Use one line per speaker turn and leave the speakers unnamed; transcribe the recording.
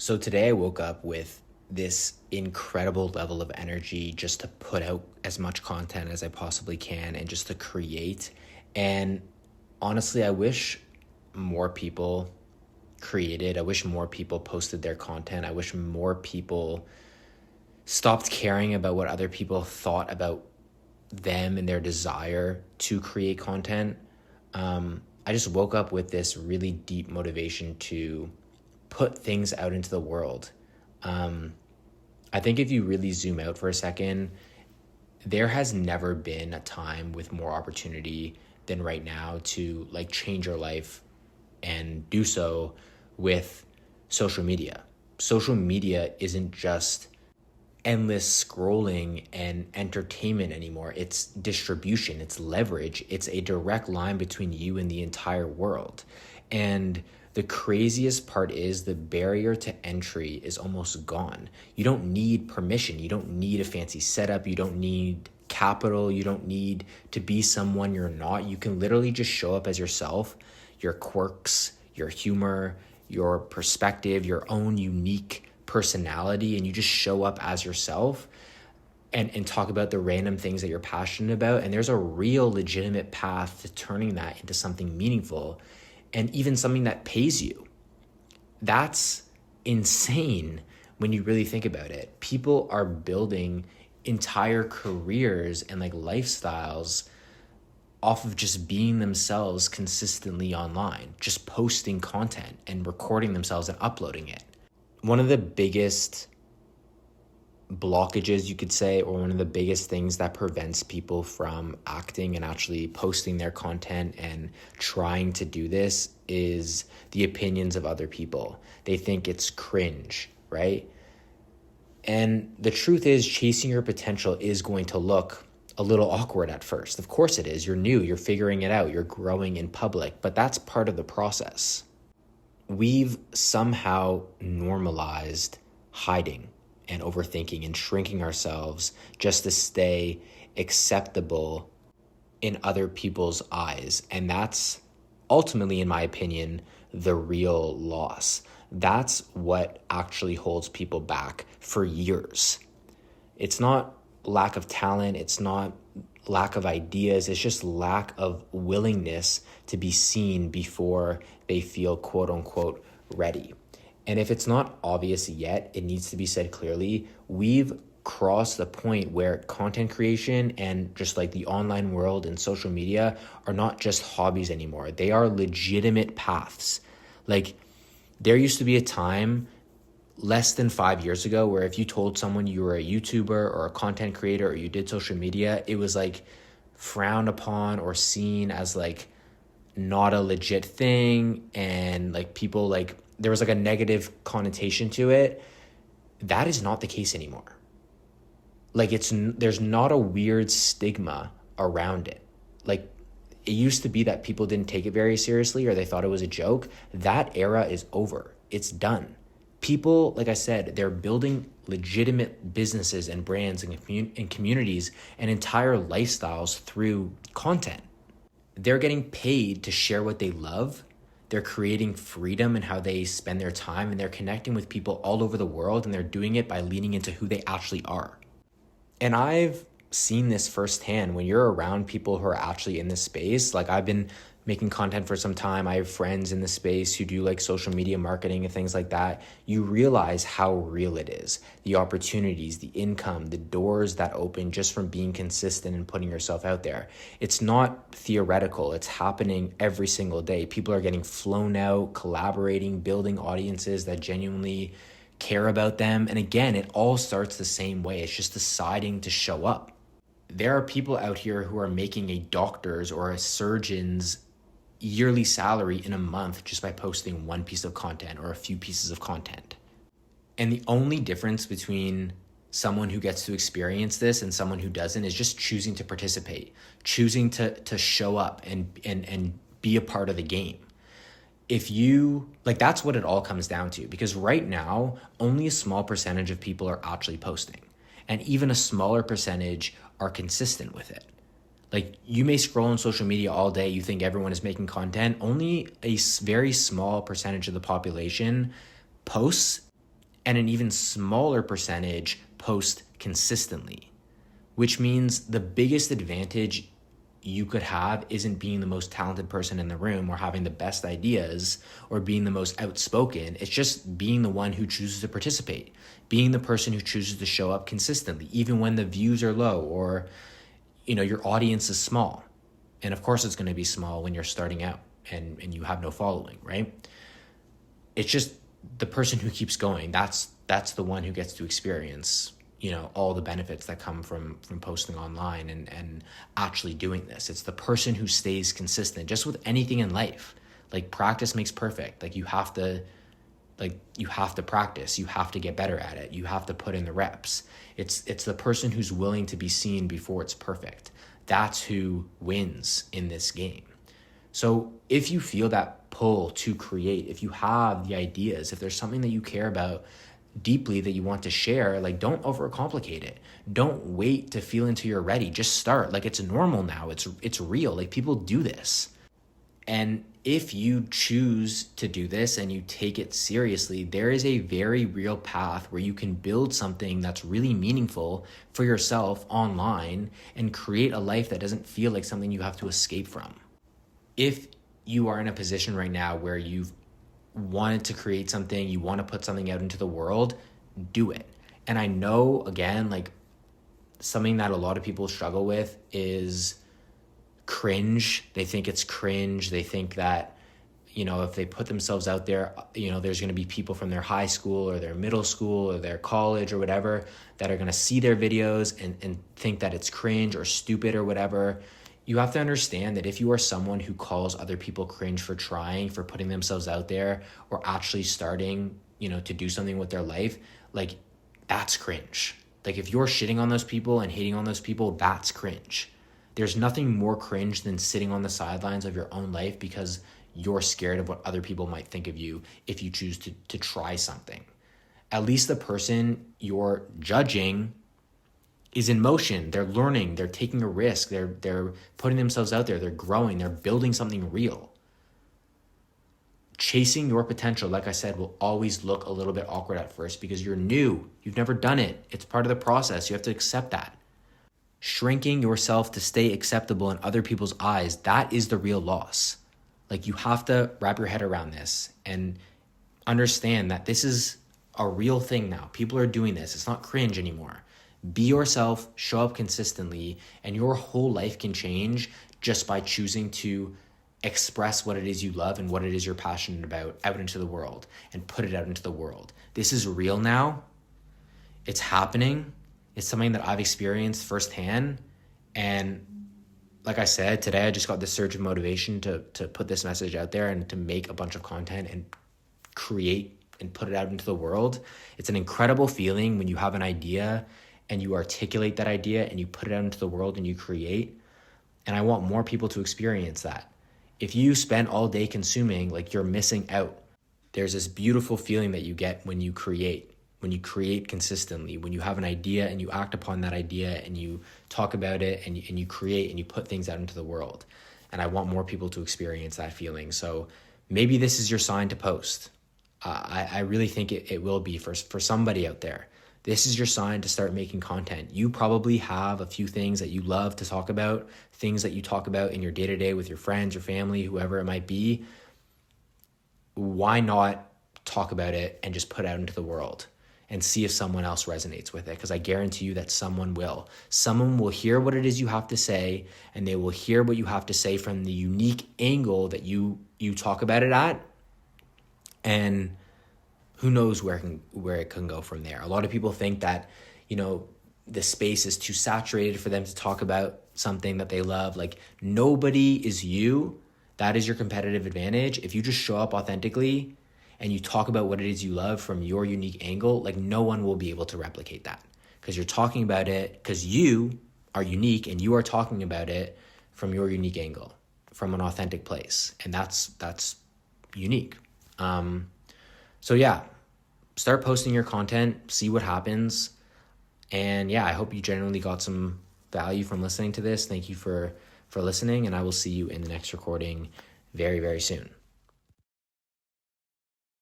So today I woke up with this incredible level of energy just to put out as much content as I possibly can and just to create. And honestly, I wish more people created. I wish more people posted their content. I wish more people stopped caring about what other people thought about them and their desire to create content. I just woke up with this really deep motivation to put things out into the world. I think if you really zoom out for a second, there has never been a time with more opportunity than right now to change your life and do so with social media. Social media isn't just endless scrolling and entertainment anymore. It's distribution, it's leverage, it's a direct line between you and the entire world. And the craziest part is the barrier to entry is almost gone. You don't need permission. You don't need a fancy setup. You don't need capital. You don't need to be someone you're not. You can literally just show up as yourself, your quirks, your humor, your perspective, your own unique personality, and you just show up as yourself and talk about the random things that you're passionate about. And there's a real legitimate path to turning that into something meaningful and even something that pays you. That's insane when you really think about it. People are building entire careers and lifestyles off of just being themselves consistently online, just posting content and recording themselves and uploading it. One of the biggest blockages, you could say, or one of the biggest things that prevents people from acting and actually posting their content and trying to do this is the opinions of other people. They think it's cringe, right? And the truth is, chasing your potential is going to look a little awkward at first. Of course it is. You're new, you're figuring it out, you're growing in public, but that's part of the process. We've somehow normalized hiding and overthinking and shrinking ourselves just to stay acceptable in other people's eyes. And that's ultimately, in my opinion, the real loss. That's what actually holds people back for years. It's not lack of talent. It's not lack of ideas. It's just lack of willingness to be seen before they feel quote unquote ready. And if it's not obvious yet, it needs to be said clearly. We've crossed the point where content creation and just the online world and social media are not just hobbies anymore. They are legitimate paths. There used to be a time less than 5 years ago where if you told someone you were a YouTuber or a content creator or you did social media, it was frowned upon or seen as not a legit thing, and people there was a negative connotation to it. That is not the case anymore. There's not a weird stigma around it. It used to be that people didn't take it very seriously or they thought it was a joke. That era is over. It's done. People, like I said, they're building legitimate businesses and brands and communities and entire lifestyles through content. They're getting paid to share what they love. They're creating freedom in how they spend their time, and they're connecting with people all over the world, and they're doing it by leaning into who they actually are. And I've seen this firsthand when you're around people who are actually in this space. I've been making content for some time. I have friends in the space who do social media marketing and things like that. You realize how real it is. The opportunities, the income, the doors that open just from being consistent and putting yourself out there. It's not theoretical. It's happening every single day. People are getting flown out, collaborating, building audiences that genuinely care about them. And again, it all starts the same way. It's just deciding to show up. There are people out here who are making a doctor's or a surgeon's yearly salary in a month just by posting one piece of content or a few pieces of content. And the only difference between someone who gets to experience this and someone who doesn't is just choosing to participate, choosing to show up and be a part of the game. If you that's what it all comes down to, because right now only a small percentage of people are actually posting, and even a smaller percentage are consistent with it. You may scroll on social media all day, you think everyone is making content. Only a very small percentage of the population posts and an even smaller percentage post consistently, which means the biggest advantage you could have isn't being the most talented person in the room or having the best ideas or being the most outspoken. It's just being the one who chooses to participate, being the person who chooses to show up consistently, even when the views are low or, your audience is small. And of course it's going to be small when you're starting out and you have no following, right? It's just the person who keeps going. That's the one who gets to experience all the benefits that come from posting online and actually doing this. It's the person who stays consistent, just with anything in life. Like, practice makes perfect. Like, you have to practice. You have to get better at it. You have to put in the reps. It's the person who's willing to be seen before it's perfect. That's who wins in this game. So if you feel that pull to create, if you have the ideas, if there's something that you care about deeply that you want to share, like, don't overcomplicate it. Don't wait to feel until you're ready. Just start. Like, it's normal now. It's real. Like, people do this. And if you choose to do this and you take it seriously, there is a very real path where you can build something that's really meaningful for yourself online and create a life that doesn't feel like something you have to escape from. If you are in a position right now where you've wanted to create something, you want to put something out into the world, do it. And I know, again, like, something that a lot of people struggle with is cringe. They think it's cringe. They think that, if they put themselves out there, there's going to be people from their high school or their middle school or their college or whatever that are going to see their videos and think that it's cringe or stupid or whatever. You have to understand that if you are someone who calls other people cringe for trying, for putting themselves out there, or actually starting, to do something with their life, like, that's cringe. Like, if you're shitting on those people and hating on those people, that's cringe. There's nothing more cringe than sitting on the sidelines of your own life because you're scared of what other people might think of you if you choose to try something. At least the person you're judging is in motion. They're learning, they're taking a risk, they're putting themselves out there, they're growing, they're building something real. Chasing your potential, like I said, will always look a little bit awkward at first because you're new. You've never done it. It's part of the process. You have to accept that. Shrinking yourself to stay acceptable in other people's eyes, that is the real loss. Like, you have to wrap your head around this and understand that this is a real thing now. People are doing this. It's not cringe anymore. Be yourself, show up consistently, and your whole life can change just by choosing to express what it is you love and what it is you're passionate about out into the world and put it out into the world. This is real now. It's happening. It's something that I've experienced firsthand. And like I said, today I just got this surge of motivation to put this message out there and to make a bunch of content and create and put it out into the world. It's an incredible feeling when you have an idea and you articulate that idea and you put it out into the world and you create. And I want more people to experience that. If you spend all day consuming, like, you're missing out. There's this beautiful feeling that you get when you create consistently, when you have an idea and you act upon that idea and you talk about it and you create and you put things out into the world. And I want more people to experience that feeling. So maybe this is your sign to post. I really think it will be for somebody out there. This is your sign to start making content. You probably have a few things that you love to talk about, things that you talk about in your day-to-day with your friends, your family, whoever it might be. Why not talk about it and just put it out into the world and see if someone else resonates with it? Because I guarantee you that someone will. Someone will hear what it is you have to say, and they will hear what you have to say from the unique angle that you talk about it at. And who knows where it can go from there. A lot of people think that, the space is too saturated for them to talk about something that they love. Like, nobody is you. That is your competitive advantage. If you just show up authentically and you talk about what it is you love from your unique angle, like, no one will be able to replicate that because you're talking about it because you are unique and you are talking about it from your unique angle, from an authentic place. And that's unique. So yeah, start posting your content, see what happens. And yeah, I hope you genuinely got some value from listening to this. Thank you for listening, and I will see you in the next recording very, very soon.